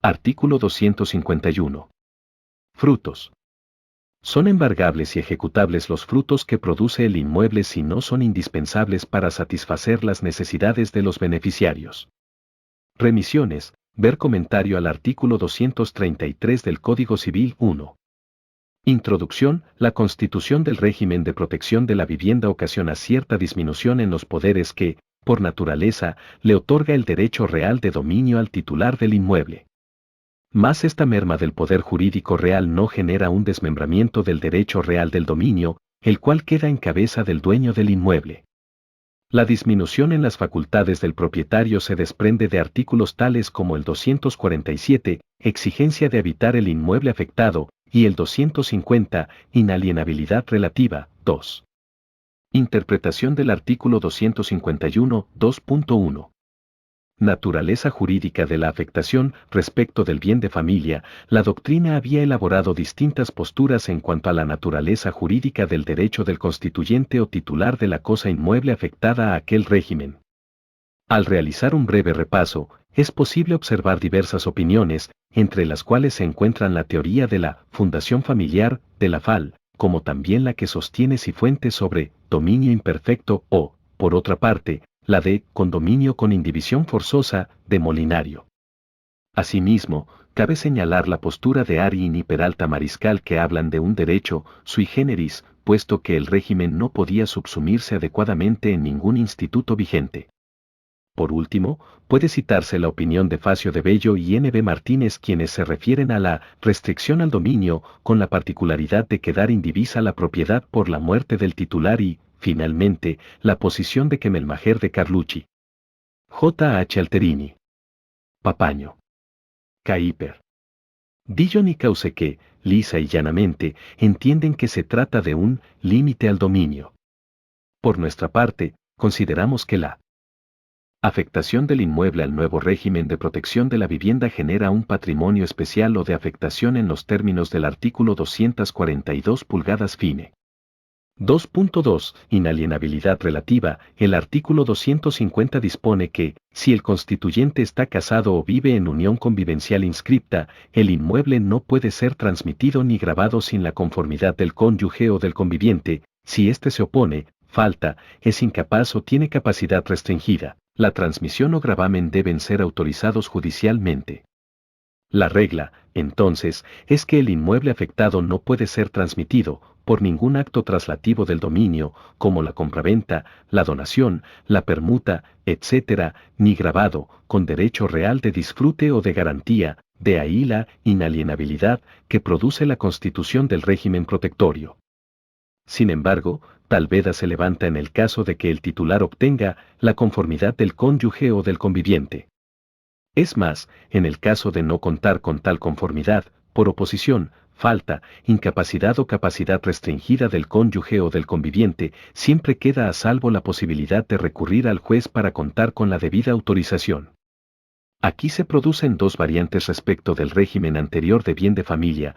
Artículo 251. Frutos. Son embargables y ejecutables los frutos que produce el inmueble si no son indispensables para satisfacer las necesidades de los beneficiarios. Remisiones. Ver comentario al artículo 233 del Código Civil 1. Introducción. La constitución del régimen de protección de la vivienda ocasiona cierta disminución en los poderes que, por naturaleza, le otorga el derecho real de dominio al titular del inmueble. Mas esta merma del poder jurídico real no genera un desmembramiento del derecho real del dominio, el cual queda en cabeza del dueño del inmueble. La disminución en las facultades del propietario se desprende de artículos tales como el 247, exigencia de habitar el inmueble afectado, y el 250, inalienabilidad relativa, 2. Interpretación del artículo 251, 2.1. Naturaleza jurídica de la afectación. Respecto del bien de familia, la doctrina había elaborado distintas posturas en cuanto a la naturaleza jurídica del derecho del constituyente o titular de la cosa inmueble afectada a aquel régimen. Al realizar un breve repaso, es posible observar diversas opiniones, entre las cuales se encuentran la teoría de la fundación familiar, de la FAL, como también la que sostiene Cifuentes sobre dominio imperfecto o, por otra parte, la de condominio con indivisión forzosa, de Molinario. Asimismo, cabe señalar la postura de Arín y Peralta Mariscal que hablan de un derecho sui generis, puesto que el régimen no podía subsumirse adecuadamente en ningún instituto vigente. Por último, puede citarse la opinión de Facio de Bello y N. B. Martínez, quienes se refieren a la restricción al dominio, con la particularidad de quedar indivisa la propiedad por la muerte del titular y, finalmente, la posición de Kemelmacher de Carlucci. J. H. Alterini. Papaño. Caiper. Dillon y Causeque, lisa y llanamente, entienden que se trata de un límite al dominio. Por nuestra parte, consideramos que la afectación del inmueble al nuevo régimen de protección de la vivienda genera un patrimonio especial o de afectación en los términos del artículo 242 pulgadas fine. 2.2. Inalienabilidad relativa. El artículo 250 dispone que, si el constituyente está casado o vive en unión convivencial inscripta, el inmueble no puede ser transmitido ni grabado sin la conformidad del cónyuge o del conviviente. Si éste se opone, falta, es incapaz o tiene capacidad restringida, la transmisión o gravamen deben ser autorizados judicialmente. La regla, entonces, es que el inmueble afectado no puede ser transmitido por ningún acto traslativo del dominio, como la compraventa, la donación, la permuta, etc., ni grabado, con derecho real de disfrute o de garantía, de ahí la inalienabilidad que produce la constitución del régimen protectorio. Sin embargo, tal veda se levanta en el caso de que el titular obtenga la conformidad del cónyuge o del conviviente. Es más, en el caso de no contar con tal conformidad, por oposición, falta, incapacidad o capacidad restringida del cónyuge o del conviviente, siempre queda a salvo la posibilidad de recurrir al juez para contar con la debida autorización. Aquí se producen dos variantes respecto del régimen anterior de bien de familia.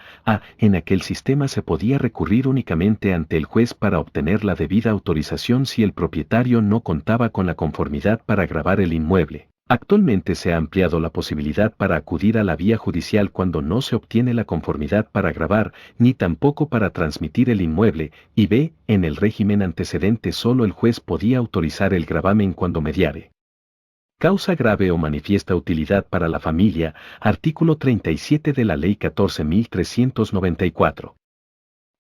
En aquel sistema se podía recurrir únicamente ante el juez para obtener la debida autorización si el propietario no contaba con la conformidad para gravar el inmueble. Actualmente se ha ampliado la posibilidad para acudir a la vía judicial cuando no se obtiene la conformidad para gravar, ni tampoco para transmitir el inmueble, y b. En el régimen antecedente solo el juez podía autorizar el gravamen cuando mediare. Causa grave o manifiesta utilidad para la familia, artículo 37 de la Ley 14.394.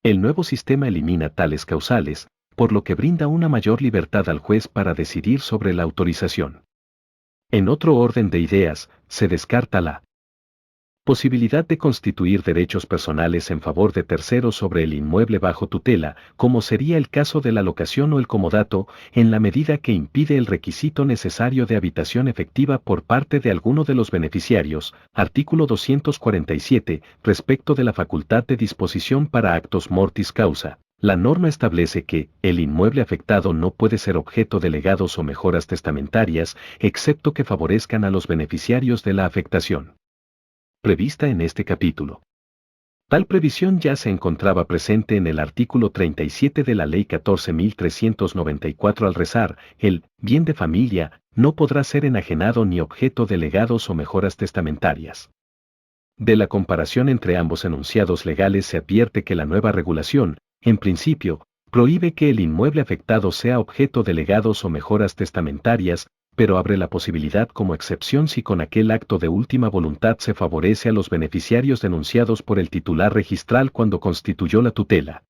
El nuevo sistema elimina tales causales, por lo que brinda una mayor libertad al juez para decidir sobre la autorización. En otro orden de ideas, se descarta la posibilidad de constituir derechos personales en favor de terceros sobre el inmueble bajo tutela, como sería el caso de la locación o el comodato, en la medida que impide el requisito necesario de habitación efectiva por parte de alguno de los beneficiarios. Artículo 247, respecto de la facultad de disposición para actos mortis causa. La norma establece que el inmueble afectado no puede ser objeto de legados o mejoras testamentarias, excepto que favorezcan a los beneficiarios de la afectación prevista en este capítulo. Tal previsión ya se encontraba presente en el artículo 37 de la Ley 14.394 al rezar, el bien de familia no podrá ser enajenado ni objeto de legados o mejoras testamentarias. De la comparación entre ambos enunciados legales se advierte que la nueva regulación, en principio, prohíbe que el inmueble afectado sea objeto de legados o mejoras testamentarias, pero abre la posibilidad como excepción si con aquel acto de última voluntad se favorece a los beneficiarios denunciados por el titular registral cuando constituyó la tutela.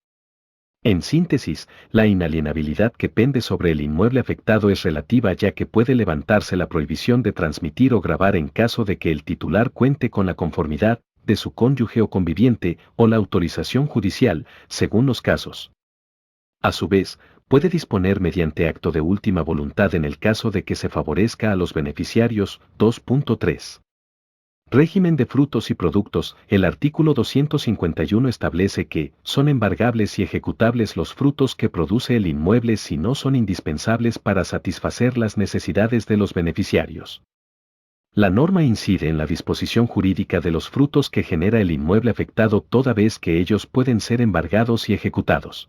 En síntesis, la inalienabilidad que pende sobre el inmueble afectado es relativa ya que puede levantarse la prohibición de transmitir o grabar en caso de que el titular cuente con la conformidad de su cónyuge o conviviente o la autorización judicial, según los casos. A su vez, puede disponer mediante acto de última voluntad en el caso de que se favorezca a los beneficiarios. 2.3. Régimen de frutos y productos. El artículo 251 establece que son embargables y ejecutables los frutos que produce el inmueble si no son indispensables para satisfacer las necesidades de los beneficiarios. La norma incide en la disposición jurídica de los frutos que genera el inmueble afectado toda vez que ellos pueden ser embargados y ejecutados.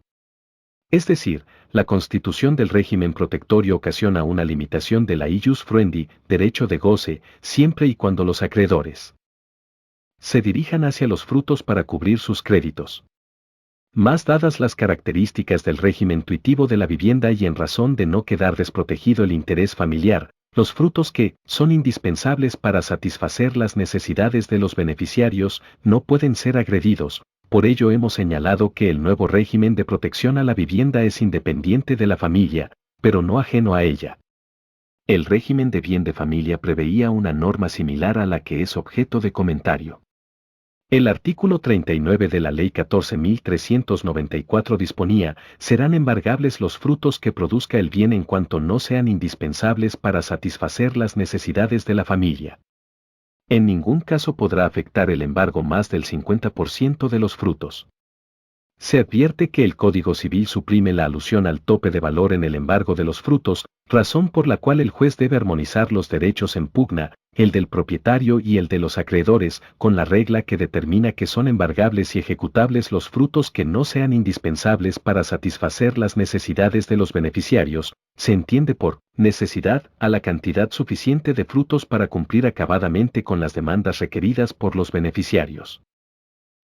Es decir, la constitución del régimen protectorio ocasiona una limitación de la ius fruendi, derecho de goce, siempre y cuando los acreedores se dirijan hacia los frutos para cubrir sus créditos. Más dadas las características del régimen tuitivo de la vivienda y en razón de no quedar desprotegido el interés familiar, los frutos que son indispensables para satisfacer las necesidades de los beneficiarios no pueden ser agredidos. Por ello hemos señalado que el nuevo régimen de protección a la vivienda es independiente de la familia, pero no ajeno a ella. El régimen de bien de familia preveía una norma similar a la que es objeto de comentario. El artículo 39 de la Ley 14.394 disponía, serán embargables los frutos que produzca el bien en cuanto no sean indispensables para satisfacer las necesidades de la familia. En ningún caso podrá afectar el embargo más del 50% de los frutos. Se advierte que el Código Civil suprime la alusión al tope de valor en el embargo de los frutos, razón por la cual el juez debe armonizar los derechos en pugna, el del propietario y el de los acreedores, con la regla que determina que son embargables y ejecutables los frutos que no sean indispensables para satisfacer las necesidades de los beneficiarios. Se entiende por necesidad a la cantidad suficiente de frutos para cumplir acabadamente con las demandas requeridas por los beneficiarios,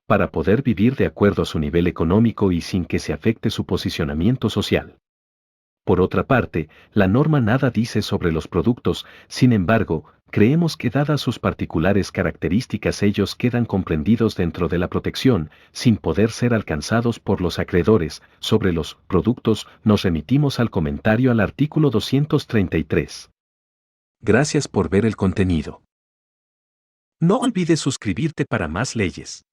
para poder vivir de acuerdo a su nivel económico y sin que se afecte su posicionamiento social. Por otra parte, la norma nada dice sobre los productos, sin embargo, creemos que dadas sus particulares características ellos quedan comprendidos dentro de la protección, sin poder ser alcanzados por los acreedores. Sobre los productos, nos remitimos al comentario al artículo 233. Gracias por ver el contenido. No olvides suscribirte para más leyes.